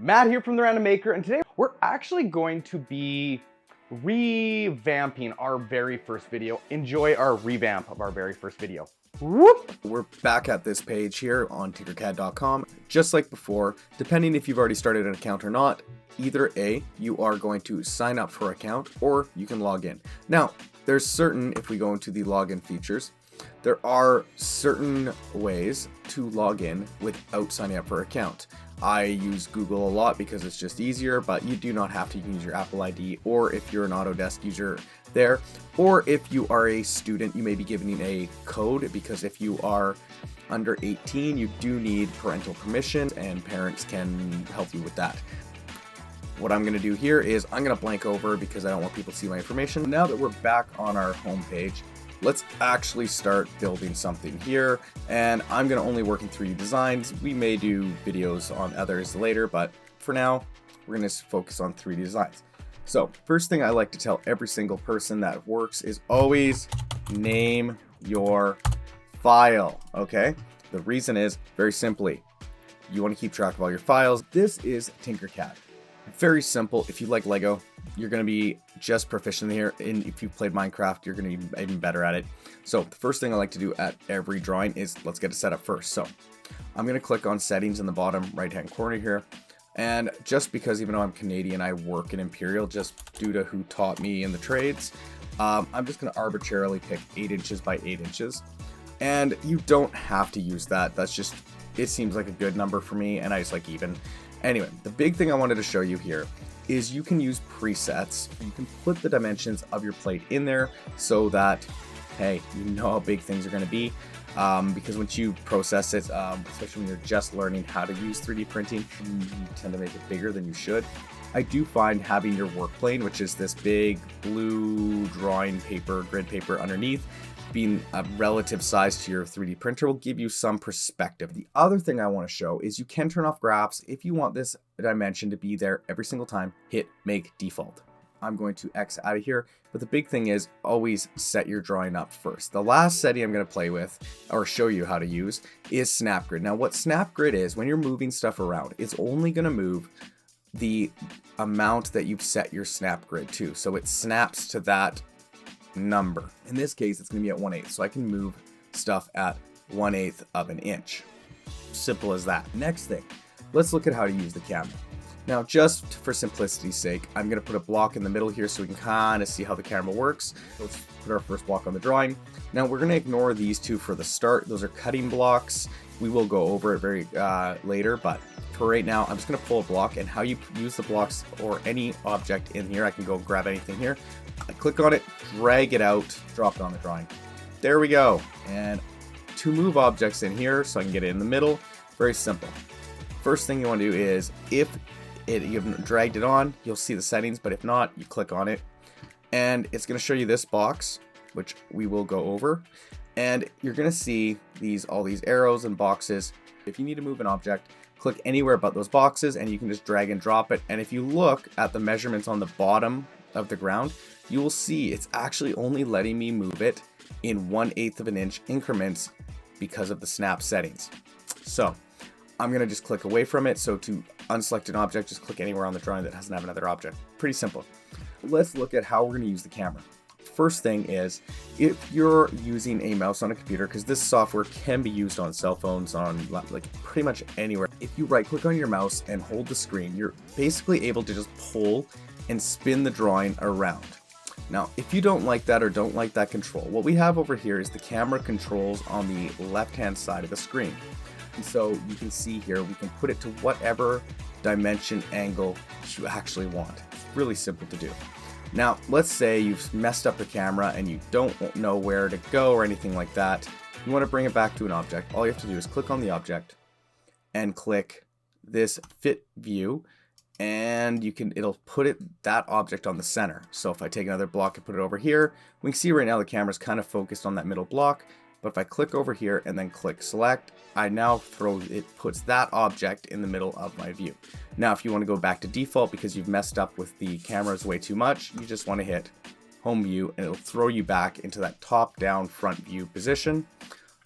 Matt here from The Random Maker, and today we're actually going to be revamping our very first video. Enjoy our revamp of our very first video. Whoop! We're back at this page here on Tinkercad.com. Just like before, depending if you've already started an account or not, either A, you are going to sign up for an account, or you can log in. Now, there's certain, if we go into the login features, there are certain ways to log in without signing up for an account. I use Google a lot because it's just easier, but you do not have to use your Apple ID, or if you're an Autodesk user there, or if you are a student, you may be given a code, because if you are under 18, you do need parental permission, and parents can help you with that. What I'm going to do here is I'm going to blank over because I don't want people to see my information. Now that we're back on our home page, let's actually start building something here, and I'm going to only work in 3D designs. We may do videos on others later, but for now, we're going to focus on 3D designs. So, first thing I like to tell every single person that works is always name your file, okay? The reason is, very simply, you want to keep track of all your files. This is Tinkercad. Very simple. If you like Lego, you're going to be just proficient here, and if you played Minecraft, you're going to be even better at it. So the first thing I like to do at every drawing is let's get it set up first. So I'm going to click on settings in the bottom right hand corner here, and just because even though I'm Canadian, I work in Imperial just due to who taught me in the trades, I'm just going to arbitrarily pick 8 inches by 8 inches, and you don't have to use that. That's just, it seems like a good number for me, and I just like even. Anyway, the big thing I wanted to show you here is you can use presets. You can put the dimensions of your plate in there so that, hey, you know how big things are going to be. Because once you process it, especially when you're just learning how to use 3D printing, you tend to make it bigger than you should. I do find having your work plane, which is this big blue drawing paper, grid paper underneath, being a relative size to your 3D printer will give you some perspective. The other thing I want to show is you can turn off graphs if you want this dimension to be there every single time. Hit make default. I'm going to X out of here, but the big thing is always set your drawing up first. The last setting I'm going to play with or show you how to use is snap grid. Now what snap grid is, when you're moving stuff around, it's only going to move the amount that you've set your snap grid to. So it snaps to that number. In this case, it's going to be at 1/8, so I can move stuff at 1/8 of an inch. Simple as that. Next thing, let's look at how to use the camera. Now, just for simplicity's sake, I'm going to put a block in the middle here so we can kind of see how the camera works. Let's put our first block on the drawing. Now, we're going to ignore these two for the start. Those are cutting blocks. We will go over it very later, but for right now, I'm just going to pull a block, and how you use the blocks or any object in here, I can go grab anything here. I click on it, drag it out, drop it on the drawing. There we go. And to move objects in here so I can get it in the middle, very simple. First thing you want to do is, if you've dragged it on, you'll see the settings, but if not, you click on it, and it's going to show you this box, which we will go over, and you're going to see all these arrows and boxes. If you need to move an object, click anywhere but those boxes, and you can just drag and drop it. And if you look at the measurements on the bottom of the ground, you will see it's actually only letting me move it in 1/8 of an inch increments because of the snap settings. So I'm going to just click away from it. So to unselect an object, just click anywhere on the drawing that doesn't have another object. Pretty simple. Let's look at how we're going to use the camera. First thing is, if you're using a mouse on a computer, because this software can be used on cell phones, on like pretty much anywhere. If you right click on your mouse and hold the screen, you're basically able to just pull and spin the drawing around. Now, if you don't like that or don't like that control, what we have over here is the camera controls on the left-hand side of the screen. And so you can see here, we can put it to whatever dimension angle you actually want. It's really simple to do. Now, let's say you've messed up the camera and you don't know where to go or anything like that. You want to bring it back to an object. All you have to do is click on the object and click this fit view, and it'll put that object on the center. So if I take another block and put it over here, we can see right now the camera's kind of focused on that middle block. But if I click over here and then click select, it puts that object in the middle of my view. Now, if you want to go back to default because you've messed up with the cameras way too much, you just want to hit home view, and it'll throw you back into that top down front view position.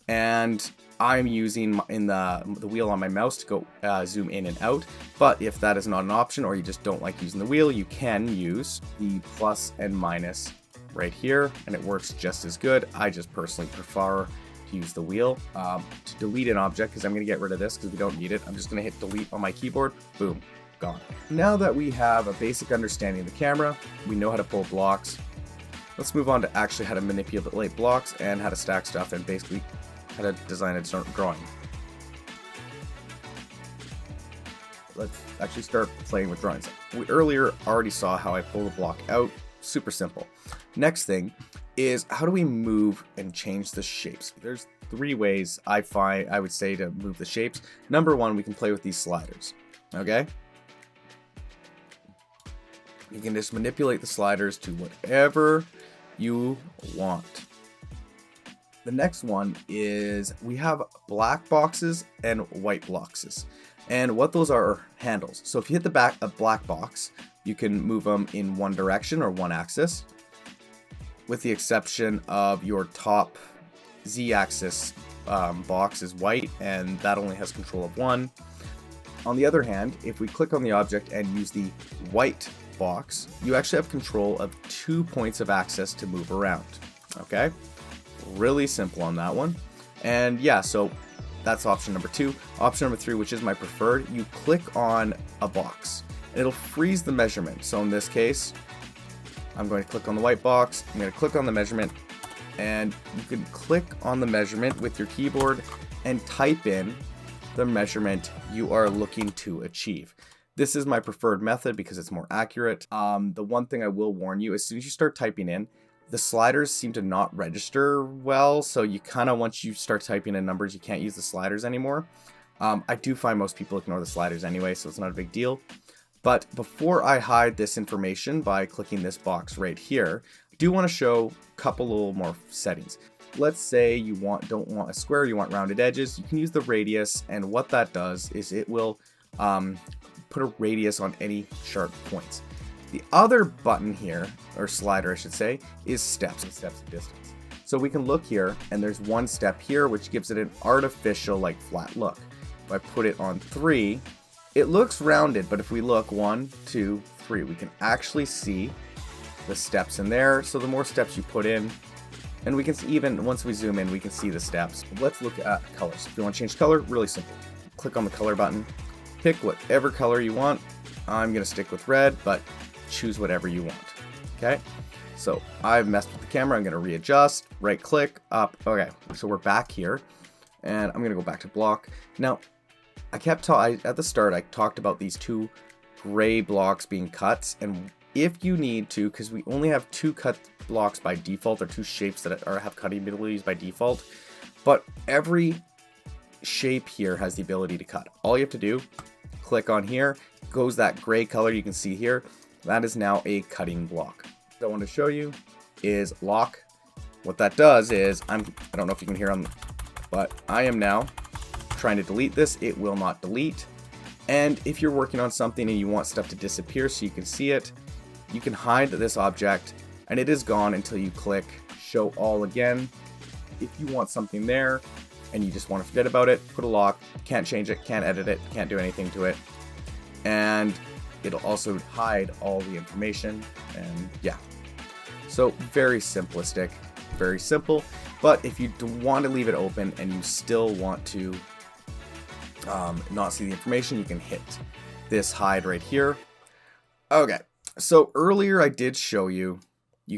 And I'm using in the wheel on my mouse to go zoom in and out. But if that is not an option, or you just don't like using the wheel, you can use the plus and minus right here, and it works just as good. I just personally prefer to use the wheel. To delete an object, because I'm going to get rid of this because we don't need it, I'm just going to hit delete on my keyboard. Boom, gone. Now that we have a basic understanding of the camera, we know how to pull blocks. Let's move on to actually how to manipulate blocks and how to stack stuff, and basically how to design and start drawing. Let's actually start playing with drawings. We earlier already saw how I pull the block out. Super simple. Next thing is, how do we move and change the shapes? There's 3 ways I would say to move the shapes. Number 1, we can play with these sliders. Okay? You can just manipulate the sliders to whatever you want. The next one is, we have black boxes and white boxes. And what those are handles. So if you hit the back of black box, you can move them in one direction or one axis, with the exception of your top z-axis box is white, and that only has control of 1. On the other hand, if we click on the object and use the white box, you actually have control of 2 points of access to move around. Okay? Really simple on that one. And yeah, so that's option number 2. Option number 3, which is my preferred, you click on a box and it'll freeze the measurement. So in this case, I'm going to click on the white box, I'm going to click on the measurement, and you can click on the measurement with your keyboard and type in the measurement you are looking to achieve. This is my preferred method because it's more accurate. The one thing I will warn you, as soon as you start typing in, the sliders seem to not register well, so you kind of, once you start typing in numbers, you can't use the sliders anymore. I do find most people ignore the sliders anyway, so it's not a big deal. But before I hide this information by clicking this box right here, I do want to show a couple little more settings. Let's say you don't want a square, you want rounded edges. You can use the radius, and what that does is it will put a radius on any sharp points. The other button here, or slider I should say, is steps and steps of distance. So we can look here, and there's one step here which gives it an artificial like flat look. If I put it on 3, it looks rounded, but if we look 1, 2, 3, we can actually see the steps in there. So the more steps you put in, and we can see, even once we zoom in, we can see the steps. Let's look at colors. If you want to change color, really simple. Click on the color button, pick whatever color you want. I'm going to stick with red, but choose whatever you want. Okay, so I've messed with the camera. I'm going to readjust, right click, up. Okay, so we're back here, and I'm going to go back to block. Now, at the start, I talked about these 2 gray blocks being cuts, and if you need to, because we only have 2 cut blocks by default, or 2 shapes that have cutting abilities by default, but every shape here has the ability to cut. All you have to do, click on here, goes that gray color you can see here. That is now a cutting block. What I want to show you is lock. What that does is, I don't know if you can hear but I am now trying to delete this. It will not delete. And if you're working on something and you want stuff to disappear so you can see it, you can hide this object and it is gone until you click show all again. If you want something there and you just want to forget about it, put a lock, can't change it, can't edit it, can't do anything to it. And it'll also hide all the information, and yeah. So very simplistic, very simple. But if you want to leave it open and you still want to not see the information, you can hit this hide right here. Okay, so earlier I did show you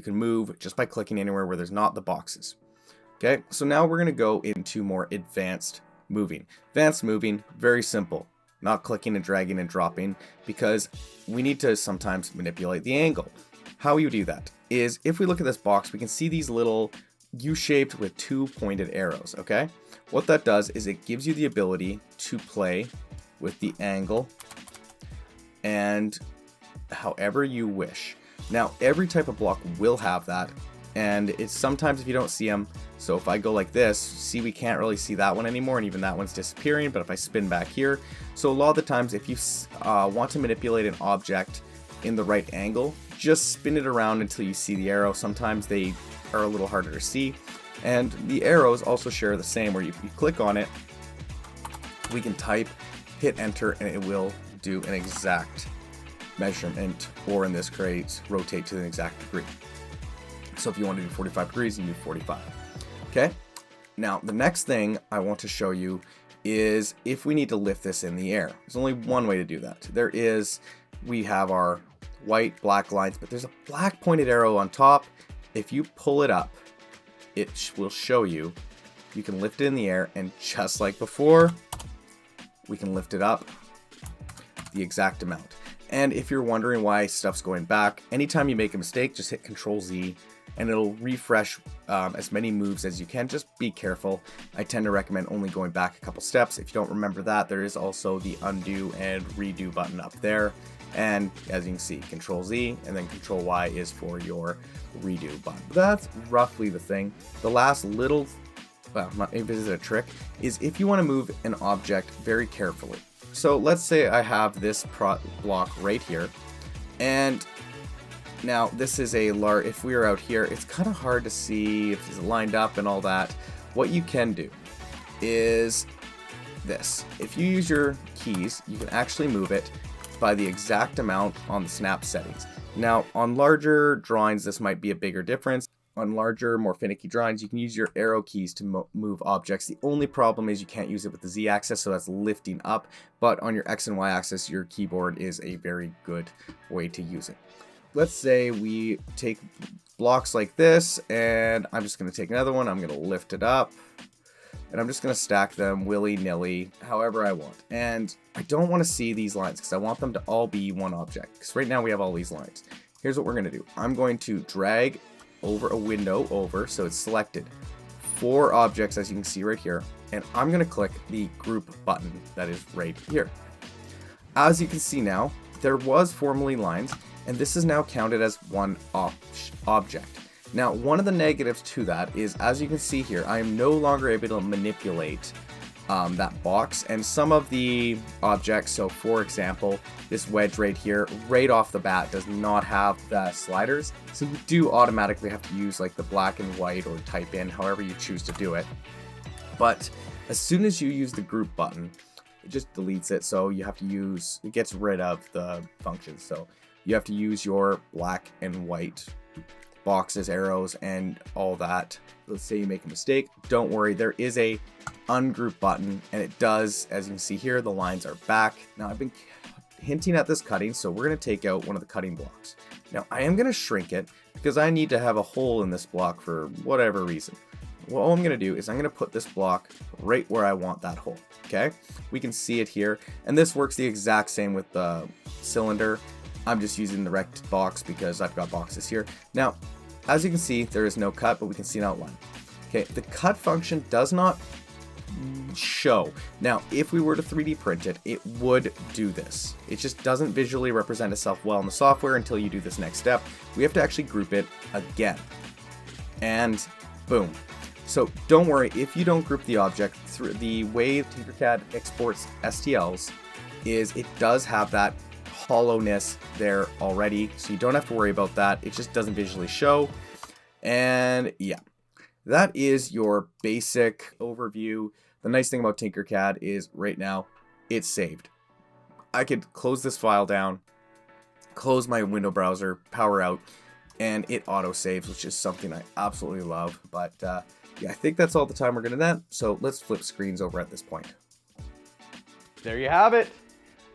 can move just by clicking anywhere where there's not the boxes. Okay, so now we're going to go into more advanced moving. Advanced moving, very simple. Not clicking and dragging and dropping, because we need to sometimes manipulate the angle. How you do that is, if we look at this box, we can see these little U-shaped with 2 pointed arrows, okay? What that does is it gives you the ability to play with the angle and however you wish. Now, every type of block will have that, and it's sometimes if you don't see them. So if I go like this, see, we can't really see that one anymore, and even that one's disappearing. But if I spin back here, so a lot of the times if you want to manipulate an object in the right angle, just spin it around until you see the arrow. Sometimes they are a little harder to see. And the arrows also share the same, where you click on it, we can type, hit enter, and it will do an exact measurement, or in this case, rotate to an exact degree. So if you want to do 45 degrees, you do 45. Okay? Now, the next thing I want to show you is if we need to lift this in the air. There's only one way to do that. We have our white, black lines, but there's a black pointed arrow on top. If you pull it up, it will show you. You can lift it in the air, and just like before, we can lift it up the exact amount. And if you're wondering why stuff's going back, anytime you make a mistake, just hit Control Z and it'll refresh as many moves as you can. Just be careful. I tend to recommend only going back a couple steps. If you don't remember that, there is also the undo and redo button up there. And as you can see, Control Z and then Control Y is for your redo button. That's roughly the thing. The last little, well, maybe this is a trick, is if you want to move an object very carefully. So let's say I have this block right here, and now this is a large, if we are out here, it's kind of hard to see if it's lined up and all that. What you can do is this. If you use your keys, you can actually move it by the exact amount on the snap settings. Now on larger drawings, this might be a bigger difference. On larger, more finicky drawings, you can use your arrow keys to move objects. The only problem is you can't use it with the Z axis, so that's lifting up. But on your X and Y axis, your keyboard is a very good way to use it. Let's say we take blocks like this, and I'm just going to take another one. I'm going to lift it up, and I'm just going to stack them willy-nilly, however I want. And I don't want to see these lines because I want them to all be one object. Because right now we have all these lines. Here's what we're going to do. I'm going to drag over a window over so it's selected 4 objects, as you can see right here, and I'm going to click the group button that is right here. As you can see now, there was formerly lines, and this is now counted as one object. Now, one of the negatives to that is, as you can see here, I am no longer able to manipulate that box, and some of the objects, so for example, this wedge right here, right off the bat does not have the sliders, so you do automatically have to use like the black and white or type in however you choose to do it. But as soon as you use the group button, it just deletes it, so you have to use, it gets rid of the functions, so you have to use your black and white boxes, arrows, and all that. Let's say you make a mistake, don't worry, there is a ungroup button, and it does, as you can see here, the lines are back. Now I've been hinting at this cutting, so we're going to take out one of the cutting blocks. Now I am going to shrink it because I need to have a hole in this block for whatever reason. Well, all I'm going to do is I'm going to put this block right where I want that hole. Okay, we can see it here, and this works the exact same with the cylinder. I'm just using the rect box because I've got boxes here. Now, as you can see, there is no cut, but we can see an outline. Okay, the cut function does not show. Now, if we were to 3D print it, it would do this. It just doesn't visually represent itself well in the software until you do this next step. We have to actually group it again. And boom. So don't worry, if you don't group the object, through the way Tinkercad exports STLs is it does have that hollowness there already, so you don't have to worry about that. It just doesn't visually show. And yeah, that is your basic overview. The nice thing about Tinkercad is right now it's saved. I could close this file down, close my window browser, power out, and it auto saves, which is something I absolutely love. But yeah, I think that's all the time we're gonna net, so let's flip screens over at this point. There you have it.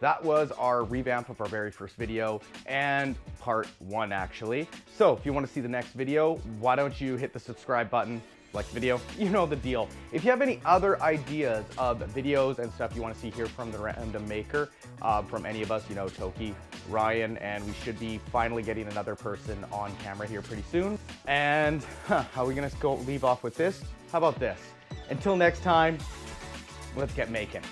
That was our revamp of our very first video, and part 1 actually. So if you want to see the next video, why don't you hit the subscribe button, like the video, you know the deal. If you have any other ideas of videos and stuff you want to see here from the Random Maker, from any of us, you know, Toki, Ryan, and we should be finally getting another person on camera here pretty soon. And how are we gonna leave off with this? How about this? Until next time, let's get making.